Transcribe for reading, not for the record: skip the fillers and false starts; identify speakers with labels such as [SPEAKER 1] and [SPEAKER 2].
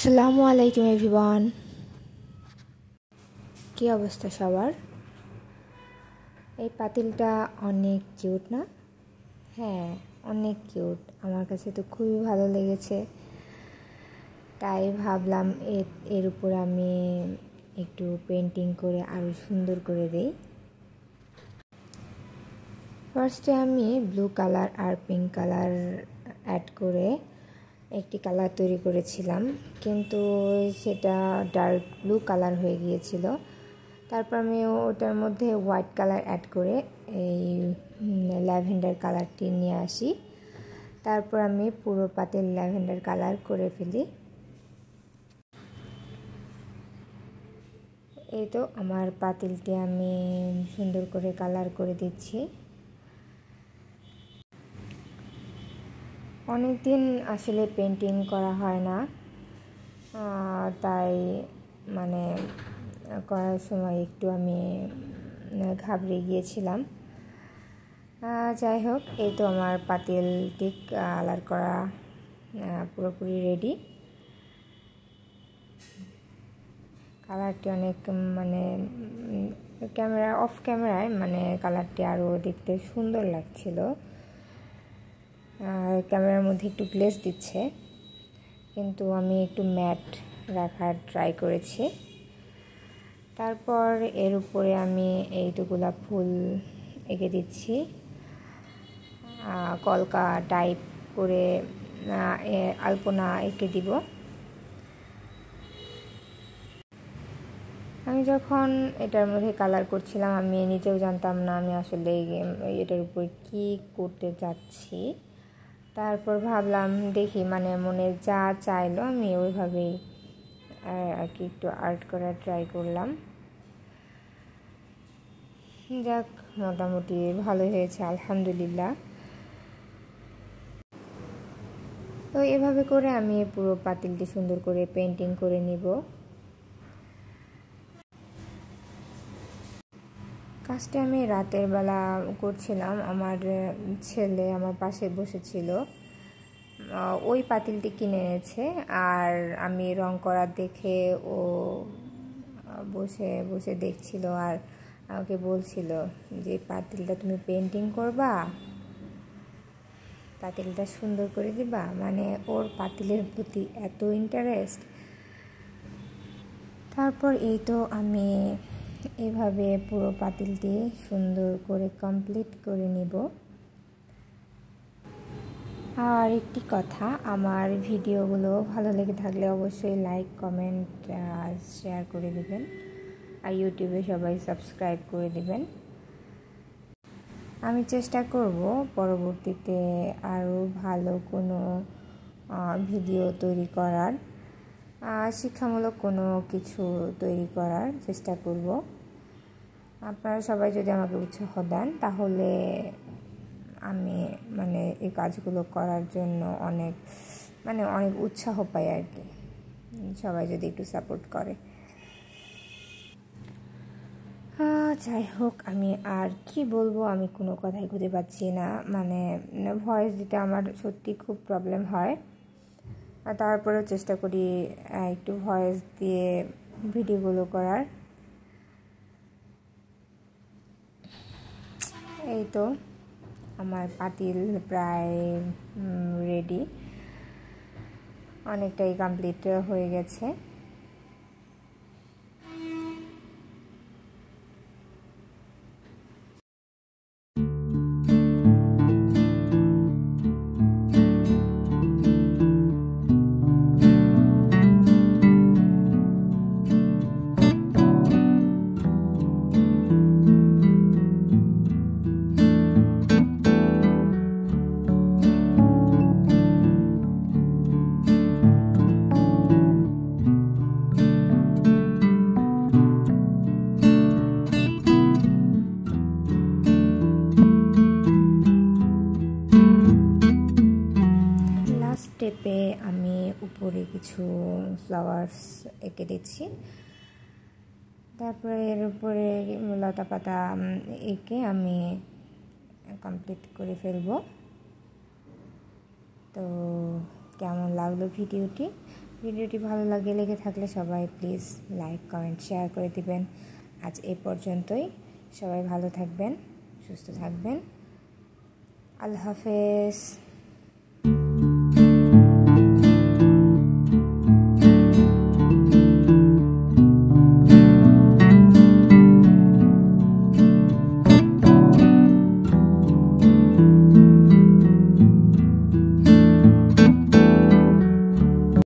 [SPEAKER 1] আসসালামু আলাইকুম এভরিওয়ান। কী অবস্থা সবার? এই পাতিলটা অনেক কিউট না? হ্যাঁ, অনেক কিউট। আমার কাছে তো খুবই ভালো লেগেছে, তাই ভাবলাম এর উপর আমি একটু পেন্টিং করে আরও সুন্দর করে দিই। ফার্স্টে আমি ব্লু কালার আর পিঙ্ক কালার অ্যাড করে একটি কালার তৈরি করেছিলাম, কিন্তু সেটা ডার্ক ব্লু কালার হয়ে গিয়েছিল। তারপর আমি ওটার মধ্যে হোয়াইট কালার অ্যাড করে এই ল্যাভেন্ডার কালারটি নিয়ে আসি। তারপর আমি পুরো পাতিল ল্যাভেন্ডার কালার করে ফেলি। এই তো আমার পাতিলটি আমি সুন্দর করে কালার করে দিচ্ছি। অনেক দিন আসলে পেন্টিং করা হয় না, তাই করার সময় একটু আমি ঘাবড়ে গিয়েছিলাম। যাই হোক, এই তো আমার পাতিলটি কালার করা পুরোপুরি রেডি। কালারটি অনেক অফ ক্যামেরায় কালারটি আরও দেখতে সুন্দর লাগছিল। ক্যামেরার মধ্যে একটু গ্লেজ দিচ্ছে, কিন্তু আমি একটু ম্যাট রাখার ট্রাই করেছি। তারপর এর উপরে আমি এইটুকুলা ফুল এঁকে দিচ্ছি, কলকা টাইপ করে আলপনা এঁকে দিব। আমি যখন এটার মধ্যে কালার করছিলাম, আমি নিজেও জানতাম না আমি আসলে এটার উপর কি করতে যাচ্ছি। তারপর ভাবলাম দেখি, মনে যা চাইলো আমি ওইভাবেই আর কি একটু আর্ট করার ট্রাই করলাম। যাক, মোটামুটি ভালো হয়েছে, আলহামদুলিল্লাহ। তো এভাবে করে আমি পুরো পাতিলটি সুন্দর করে পেন্টিং করে নিব। কাজটা আমি রাতের বেলা করছিলাম। আমার ছেলে আমার পাশে বসেছিল, ওই পাতিলটি কিনে এনেছে, আর আমি রং করা দেখে ও বসে বসে দেখছিল আর আমাকে বলছিল যে পাতিলটা তুমি পেন্টিং করবা, পাতিলটা সুন্দর করে দিবা। ওর পাতিলের প্রতি এত ইন্টারেস্ট। তারপর এই তো আমি এভাবে পুরো পাতিলটি সুন্দর করে কমপ্লিট করে নিব। আর একটি কথা, আমার ভিডিওগুলো ভালো লেগে থাকলে অবশ্যই লাইক, কমেন্ট, শেয়ার করে দেবেন, আর ইউটিউবে সবাই সাবস্ক্রাইব করে দেবেন। আমি চেষ্টা করব পরবর্তীতে আরও ভালো কোনো ভিডিও তৈরি করার, শিক্ষামূলক কোনো কিছু তৈরি করার চেষ্টা করব। আপনারা সবাই যদি আমাকে উৎসাহ দেন, তাহলে আমি এই কাজগুলো করার জন্য অনেক উৎসাহ পাই আর কি, সবাই যদি একটু সাপোর্ট করে। যাই হোক, আমি আর কি বলবো, আমি কোনো কথাই খুঁজে পাচ্ছি না। ভয়েস দিতে আমার সত্যি খুব প্রবলেম হয়, তারপরেও চেষ্টা করি একটু ভয়েস দিয়ে ভিডিওগুলো করার। এই তো আমার পাতিল প্রায় রেডি, অনেকটাই কমপ্লিট হয়ে গেছে। স্টেপে আমি উপরে কিছু ফ্লাওয়ার্স এঁকে দিচ্ছি, তারপরে এর উপরে লতা পাতা এঁকে আমি কমপ্লিট করে ফেলব। তো কেমন লাগলো ভিডিওটি? ভিডিওটি ভালো লেগে থাকলে সবাই প্লিজ লাইক কমেন্ট শেয়ার করে দিবেন। আজ এই পর্যন্তই। সবাই ভালো থাকবেন, সুস্থ থাকবেন। আল্লাহ হাফেজ।